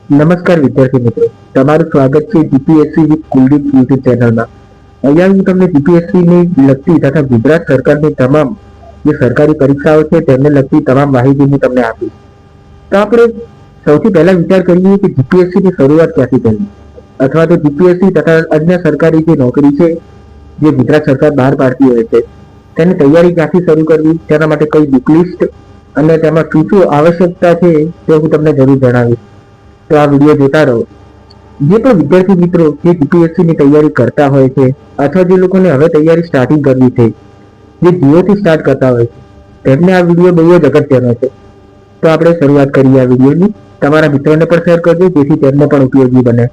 નમસ્કાર વિદ્યાર્થી મિત્રો, તમારું સ્વાગત છે જીપીએસસી વિથ કુલદીપ યુટ્યુબ ચેનલમાં. અહીંયા હું તમને જીપીએસસી ની લગતી તથા ગુજરાત સરકારની તમામ જે સરકારી પરીક્ષાઓ છે તેમને લગતી તમામ માહિતી હું તમને આપીશ. તો આપણે સૌથી પહેલા વિચાર કરીએ કે જીપીએસસી ની શરૂઆત ક્યાંથી કરવી, અથવા તો જીપીએસસી તથા અન્ય સરકારી જે નોકરી છે જે ગુજરાત સરકાર બહાર પાડતી હોય છે તેની તૈયારી ક્યાંથી શરૂ કરવી, તેના માટે કઈ બુક લિસ્ટ અને તેમાં શું શું આવશ્યકતા છે તે હું તમને જરૂર જણાવીશ. તો આ વિડીયો જોતા રહો. જે પણ વિદ્યાર્થી મિત્રો જે જીપીએસસી ની તૈયારી કરતા હોય છે અથવા જે લોકોને હવે તૈયારી સ્ટાર્ટિંગ કરવી છે, જે જીઓથી સ્ટાર્ટ કરતા હોય છે, તેમને આ વિડીયો બહુ જ અગત્યનો છે. તો આપણે શરૂઆત કરીએ આ વિડીયોની. તમારા મિત્રોને પણ શેર કરજો જેથી તેમને પણ ઉપયોગી બને.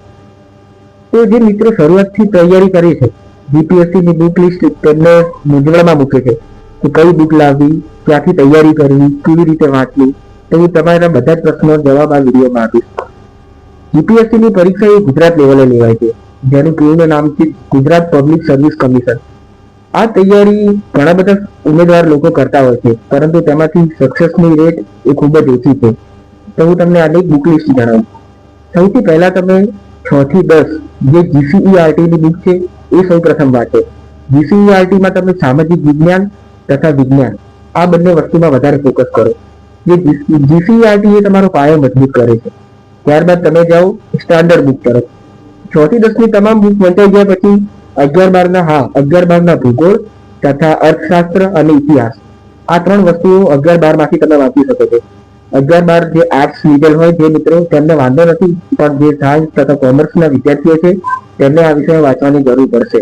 તો જે મિત્રો શરૂઆતથી તૈયારી કરી છે, જીપીએસસી ની બુક લિસ્ટ તેમને મૂંઝવણમાં મૂકે છે કે કઈ બુક લાવવી, ક્યાંથી તૈયારી કરવી, કેવી રીતે વાંચવી. તો હું તમારા બધા જ પ્રશ્નો જવાબ આ વિડીયોમાં આપીશ. જીપીએસસી ની પરીક્ષા એ ગુજરાત લેવલે લેવાય છે, જેનું પૂર્ણ નામ છે ગુજરાત પબ્લિક સર્વિસ કમિશન. આ તૈયારી ઘણા બધા ઉમેદવાર લોકો કરતા હોય છે, પરંતુ તેમાંથી સક્સેસની રેટ એ ખૂબ જ ઓછી છે. તો હું તમને આની બુક લિસ્ટ જણાવું. સૌથી પહેલા તમે 6 થી 10 જે જીસીઈઆરટી ની બુક છે એ સૌ પ્રથમ વાંચો. જીસીઈઆરટી માં તમે સામાજિક વિજ્ઞાન તથા વિજ્ઞાન આ બંને વસ્તુમાં વધારે ફોકસ કરો. જે જીસીઈઆરટી એ તમારો પાયો મજબૂત કરે છે. ત્યારબાદ તમે જાઓ સ્ટાન્ડર્ડ બુક તરફ. 6 થી 10 ની તમામ બુક વંચાઈ ગયા પછી 11-12 ભૂગોળ તથા અર્થશાસ્ત્ર અને ઇતિહાસ આ ત્રણ વસ્તુઓ 11-12 માંથી તમે વાંચી શકો છો. 11-12 જે આર્ટ્સ લીધેલ હોય જે મિત્રો તેમને વાંધો નથી, પણ જે સાયન્સ તથા કોમર્સના વિદ્યાર્થીઓ છે તેમને આ વિષય વાંચવાની જરૂર પડશે.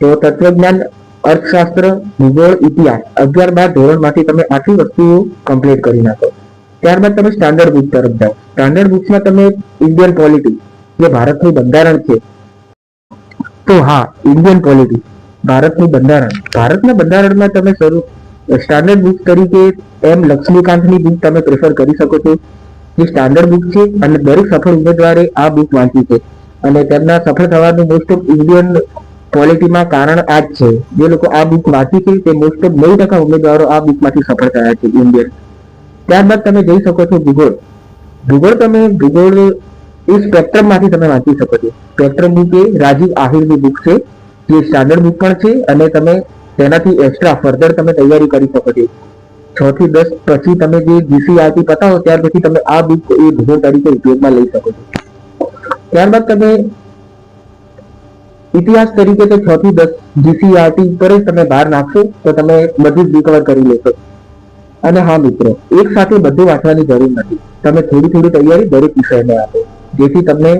તો તત્વજ્ઞાન, અર્થશાસ્ત્ર, ભૂગોળ, ઇતિહાસ 11-12 ધોરણમાંથી તમે આટલી વસ્તુઓ કમ્પ્લીટ કરી નાખો. ત્યારબાદ તમે સ્ટાન્ડર્ડ બુક તરફ જાઓ. સ્ટાન્ડર્ડ બુક્સમાં તમે ઇન્ડિયન પોલિટી જે ભારતનું બંધારણ છે, તો હા, ઇન્ડિયન પોલિટી ભારતનું બંધારણ, ભારતના બંધારણમાં તમે સ્ટાન્ડર્ડ બુક તરીકે એમ લક્ષ્મીકાંતની બુક તમે પ્રેફર કરી શકો છો. જે સ્ટાન્ડર્ડ બુક છે અને દરેક સફળ ઉમેદવારે આ બુક વાંચી છે અને તેમના સફળ થવાનું મોસ્ટ ઓફ ઇન્ડિયન પોલિટીમાં કારણ આ જ છે. જે લોકો આ બુક વાંચી છે તે મોસ્ટ ઓફ 90% ઉમેદવારો આ બુકમાંથી સફળ થયા છે ઇન્ડિયન. ત્યારબાદ તમે જઈ શકો છો ભૂગોળ. ભૂગોળ એ સ્પેક્ટ્રમ માંથી તમે વાંચી શકો છો. સ્પેક્ટ્રમ બુક એ રાજીવ આહિરની બુક છે, જે સ્ટાન્ડર્ડ બુક પણ છે અને તમે તેનાથી એક્સ્ટ્રા ફર્ધર તમે તૈયારી કરી શકો છો. 6 થી 10 પછી તમે જે જીસીઆરટી પતાવો ત્યાર પછી તમે આ બુક એ ભૂગોળ તરીકે ઉપયોગમાં લઈ શકો છો. ત્યારબાદ તમે ઇતિહાસ તરીકે તો 6 થી 10 જીસીઆરટી પર જ તમે બહાર નાખશો તો તમે બધું જ રિકવર કરી લેશો. અને હા મિત્રો, એક સાથે બધું વાંચવાની જરૂર નથી. તમે થોડી તૈયારી દરેક વિષયને આપો, જેથી તમને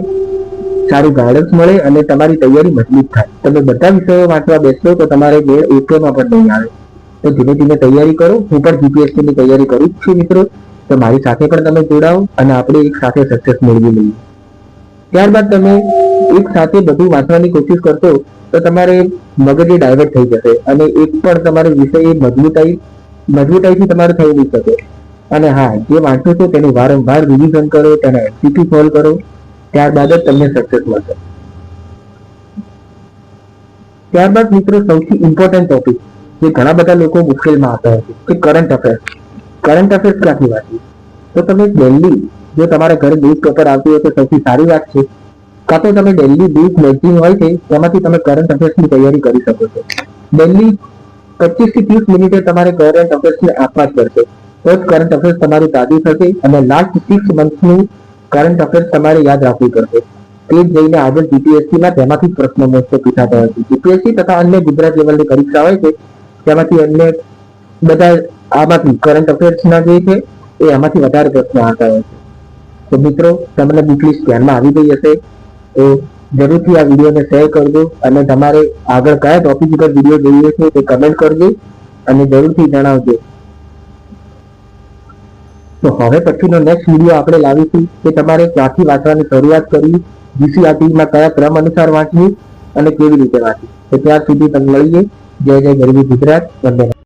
સારું ગાઈડન્સ મળે અને તમારી તૈયારી મજબૂત થાય. તમે બધા વિષયો વાંચવા બેસશો તો તમારે ગેર એકમાં પણ નહીં આવે. તો ધીમે તૈયારી કરો. હું પણ જીપીએસસી ની તૈયારી કરું જ છું મિત્રો, તો મારી સાથે પણ તમે જોડાઓ અને આપણે એક સાથે સક્સેસ મેળવી લઈએ. ત્યારબાદ તમે એક સાથે બધું વાંચવાની કોશિશ કરશો તો તમારે મગજ ડાયવર્ટ થઈ જશે અને એક પણ તમારો વિષય મજબૂતાઈથી તમારે થઈ નહીં શકે. અને હા, જે વાંચો છો તેનું વારંવાર રિવિઝન કરો, તેના એમસીક્યુ સોલ્વ કરો, ત્યારબાદ જ તમને સક્સેસ મળશે. ત્યારબાદ મિત્રો સૌથી ઇમ્પોર્ટન્ટ ટોપિક જે ઘણા બધા લોકો મુશ્કેલમાં આવતા હોય છે કે કરંટ અફેર્સ. કરંટ અફેર્સ ક્યાંથી વાંચવી? તો તમે ડેલી જો તમારા ઘરે ન્યૂઝપેપર આવતી હોય તો સૌથી સારી વાત છે. કાં તો તમે ડેલી ન્યૂઝ મેગઝીન હોય છે તેમાંથી તમે કરંટ અફેર્સની તૈયારી કરી શકો છો. ડેલી 25 થી 30 મિનિટે તમારે કરંટ અફેર્સને આપવા જ પડશે, તો જ કરંટ અફેર્સ તમારું તાજું થશે અને લાસ્ટ 6 મંથનું કરંટ અફેર્સ તમારે યાદ રાખવું પડશે. તે જ જઈને આગળ જીપીએસસીમાં તેમાંથી પ્રશ્નો મોસ્ટ પૂછાતા હોય છે. જીપીએસસી તથા અન્ય ગુજરાત લેવલની પરીક્ષા હોય છે તેમાંથી અન્ય બધા આમાંથી કરંટ અફેર્સના જે છે એ આમાંથી વધારે પ્રશ્નો આવતા હોય છે. તો મિત્રો, તમને બુક લિસ્ટ ધ્યાનમાં આવી ગઈ હશે તો જરૂરથી આ વિડીયોને શેર કરજો અને તમારે આગળ કયા ટોપિક ઉપર વિડીયો જોઈએ છે તે કમેન્ટ કરજો અને જરૂરથી જણાવજો. તો હવે પછીનો નેક્સ્ટ વિડીયો આપણે લાવીશું કે તમારે ક્યાંથી વાંચવાની શરૂઆત કરવી, જીસીઆરટીમાં કયા ક્રમ અનુસાર વાંચવું અને કેવી રીતે વાંચવું. તો ત્યાર સુધી તમે મળીએ. જય ગરવી ગુજરાત. વંદે.